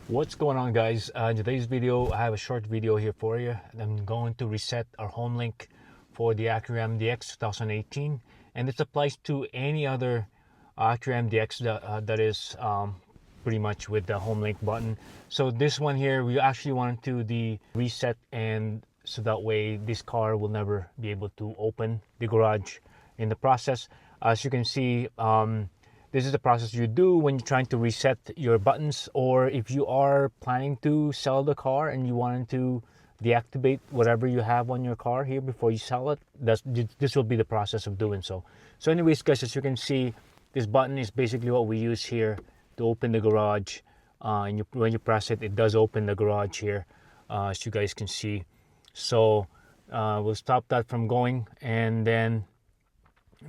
What's going on, guys? In today's video, I have a short video here for you. I'm going to reset our HomeLInk for the Acura MDX 2018, and this applies to any other Acura MDX that is pretty much with the HomeLInk button. So this one here, we actually want to do the reset, and so that way this car will never be able to open the garage in the process. As you can see, this is the process you do when you're trying to reset your buttons, or if you are planning to sell the car and you wanted to deactivate whatever you have on your car here before you sell it. This will be the process of doing so. So anyways, guys, as you can see, this button is basically what we use here to open the garage. And when you press it, it does open the garage here, as you guys can see. So we'll stop that from going, and then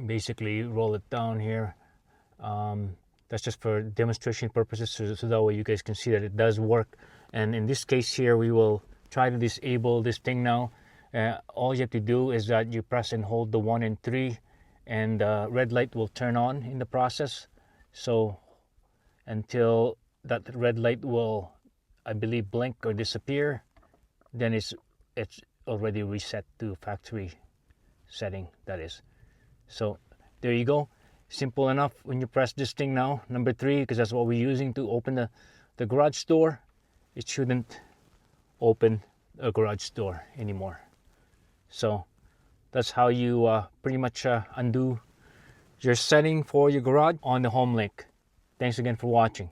basically roll it down here. That's just for demonstration purposes, so that way you guys can see that it does work. And in this case here, we will try to disable this thing now. All you have to do is that you press and hold the 1 and 3, and the red light will turn on in the process. So until that red light will, I believe, blink or disappear, then it's already reset to factory setting, that is. So there you go. Simple enough. When you press this thing now, number 3, because that's what we're using to open the garage door, it shouldn't open a garage door anymore. So that's how you pretty much undo your setting for your garage on the HomeLInk. Thanks again for watching.